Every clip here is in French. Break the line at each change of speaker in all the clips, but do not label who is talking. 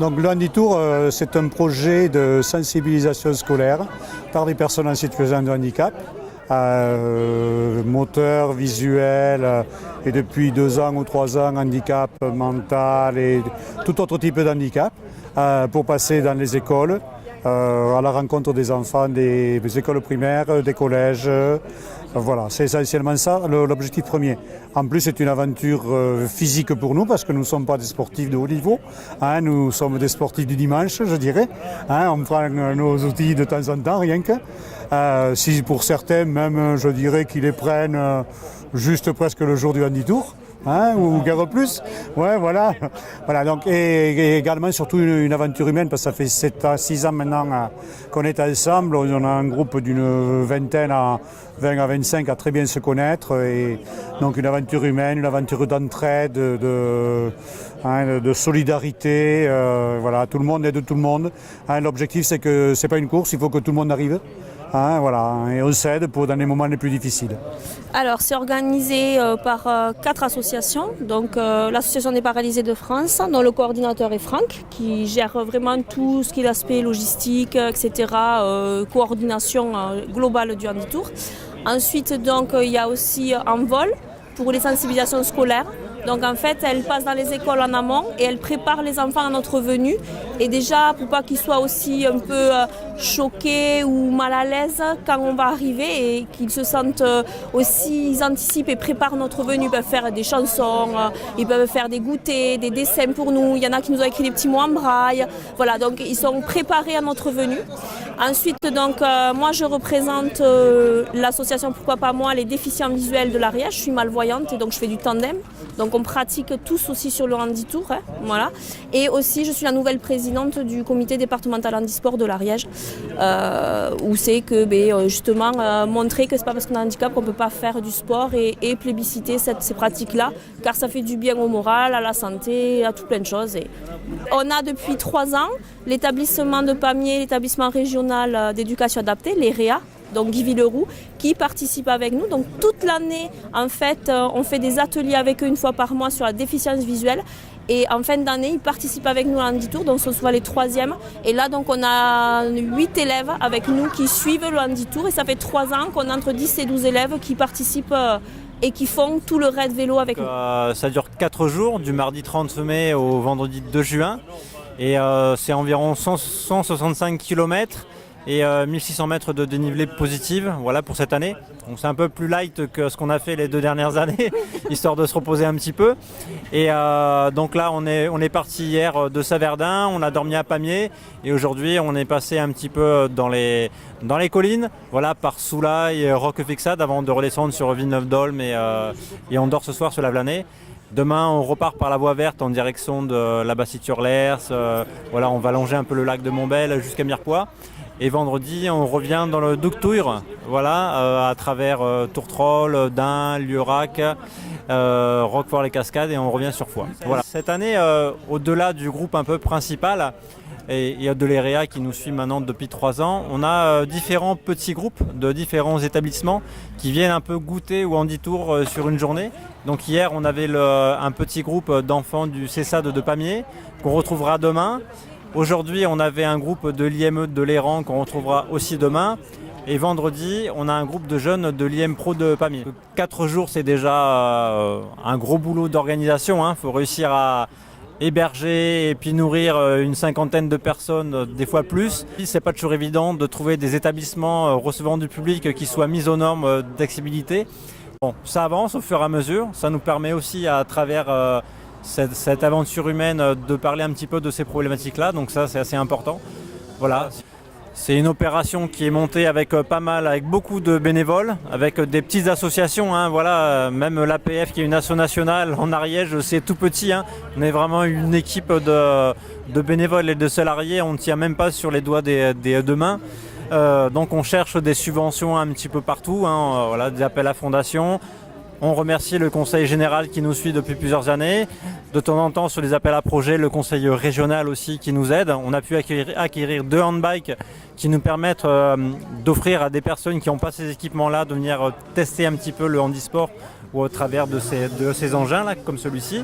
Donc le Handitour, c'est un projet de sensibilisation scolaire par des personnes en situation de handicap, moteur, visuel, et depuis 2 ans ou 3 ans, handicap mental et tout autre type d'handicap, pour passer dans les écoles, à la rencontre des enfants des écoles primaires, des collèges. Voilà, c'est essentiellement ça l'objectif premier. En plus, c'est une aventure physique pour nous parce que nous ne sommes pas des sportifs de haut niveau. Nous sommes des sportifs du dimanche, je dirais. On prend nos outils de temps en temps, rien que. Si pour certains, même, je dirais qu'ils les prennent juste presque le jour du Handitour. Ou guère plus. Ouais, voilà. Voilà, donc, et également surtout une aventure humaine parce que ça fait 7 à 6 ans maintenant qu'on est ensemble. On a un groupe d'une vingtaine à 20 à 25 à très bien se connaître. Et donc une aventure humaine, une aventure d'entraide, de solidarité. Voilà, tout le monde aide tout le monde. L'objectif c'est que c'est pas une course, il faut que tout le monde arrive. Voilà, et on s'aide dans les moments les plus difficiles.
Alors, c'est organisé par 4 associations. Donc, l'Association des paralysés de France, dont le coordinateur est Franck, qui gère vraiment tout ce qui est l'aspect logistique, etc., coordination globale du Handitour. Ensuite, donc, il y a aussi Envol pour les sensibilisations scolaires. Donc en fait, elle passe dans les écoles en amont et elle prépare les enfants à notre venue. Et déjà, pour pas qu'ils soient aussi un peu choqués ou mal à l'aise quand on va arriver et qu'ils se sentent aussi, ils anticipent et préparent notre venue. Ils peuvent faire des chansons, ils peuvent faire des goûters, des dessins pour nous. Il y en a qui nous ont écrit des petits mots en braille. Voilà, donc ils sont préparés à notre venue. Ensuite, donc, moi je représente l'association Pourquoi pas moi, les déficients visuels de l'Ariège. Je suis malvoyante et donc je fais du tandem. Donc on pratique tous aussi sur le Handitour, voilà. Et aussi je suis la nouvelle présidente du comité départemental handisport de l'Ariège, où c'est que justement montrer que c'est pas parce qu'on a un handicap qu'on peut pas faire du sport et plébisciter ces pratiques-là, car ça fait du bien au moral, à la santé, à tout plein de choses. Et on a depuis 3 ans l'établissement de Pamiers, l'établissement régional d'éducation adaptée, les REA, donc Guy Villeroux, qui participe avec nous. Donc toute l'année, en fait, on fait des ateliers avec eux 1 fois par mois sur la déficience visuelle. Et en fin d'année, ils participent avec nous à Handitour, donc ce soit les 3e. Et là, donc, on a 8 élèves avec nous qui suivent le Handitour. Et ça fait 3 ans qu'on a entre 10 et 12 élèves qui participent et qui font tout le raid vélo avec nous.
Ça dure 4 jours, du mardi 30 mai au vendredi 2 juin. Et c'est environ 165 km. Et 1600 mètres de dénivelé positif, voilà pour cette année. Donc c'est un peu plus light que ce qu'on a fait les 2 dernières années, histoire de se reposer un petit peu. Et donc là on est parti hier de Saverdun, on a dormi à Pamiers et aujourd'hui on est passé un petit peu dans les collines, voilà, par Soulaï et Roquefixade avant de redescendre sur Villeneuve-d'Olme et on dort ce soir sur la Vlanée. Demain, on repart par la voie verte en direction de la Bassitude-Lers. Voilà, on va longer un peu le lac de Montbel jusqu'à Mirepoix. Et vendredi, on revient dans le Douctouir, voilà, à travers Tourtrol, Dain, Lieuраc, Roquefort-les-Cascades et on revient sur Foix. Voilà. Cette année, au-delà du groupe un peu principal et de l'EREA qui nous suit maintenant depuis 3 ans, on a différents petits groupes de différents établissements qui viennent un peu goûter au Handitour sur une journée. Donc hier, on avait un petit groupe d'enfants du CESAD de Pamiers qu'on retrouvera demain. Aujourd'hui, on avait un groupe de l'IME de l'Héran qu'on retrouvera aussi demain. Et vendredi, on a un groupe de jeunes de l'IM Pro de Pamiers. 4 jours, c'est déjà un gros boulot d'organisation. Il faut réussir à héberger et puis nourrir une 50aine de personnes, des fois plus. C'est pas toujours évident de trouver des établissements recevant du public qui soient mis aux normes d'accessibilité. Bon, ça avance au fur et à mesure. Ça nous permet aussi à travers cette aventure humaine de parler un petit peu de ces problématiques-là, donc ça c'est assez important. Voilà. C'est une opération qui est montée avec beaucoup de bénévoles, avec des petites associations, voilà, même l'APF qui est une asso nationale en Ariège, c'est tout petit, on est vraiment une équipe de bénévoles et de salariés, on ne tient même pas sur les doigts des 2 mains. Donc on cherche des subventions un petit peu partout, voilà, des appels à fondation. On remercie le conseil général qui nous suit depuis plusieurs années. De temps en temps, sur les appels à projets, le conseil régional aussi qui nous aide. On a pu acquérir 2 handbikes qui nous permettent d'offrir à des personnes qui n'ont pas ces équipements-là de venir tester un petit peu le handisport ou au travers de ces engins-là, comme celui-ci.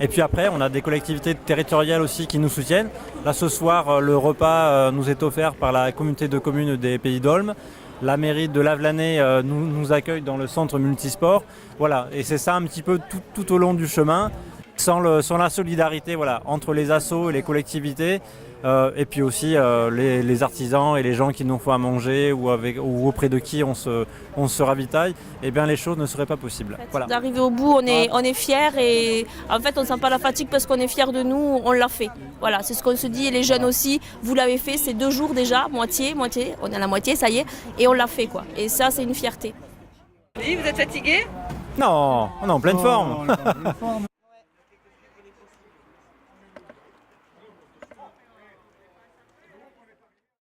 Et puis après, on a des collectivités territoriales aussi qui nous soutiennent. Là, ce soir, le repas nous est offert par la communauté de communes des Pays d'Olme. La mairie de Lavelanet nous accueille dans le centre multisport. Voilà, et c'est ça un petit peu tout au long du chemin. Sans la solidarité entre les assos et les collectivités, et puis aussi les artisans et les gens qui nous font à manger ou auprès de qui on se ravitaille, eh bien les choses ne seraient pas possibles.
Voilà. D'arriver au bout, on est fiers et en fait on ne sent pas la fatigue parce qu'on est fiers de nous, on l'a fait. Voilà, c'est ce qu'on se dit et les jeunes aussi, vous l'avez fait, c'est 2 jours déjà, moitié, on est à la moitié, ça y est, et on l'a fait quoi. Et ça c'est une fierté.
Oui, vous êtes fatigué ?
Non, on est en pleine forme.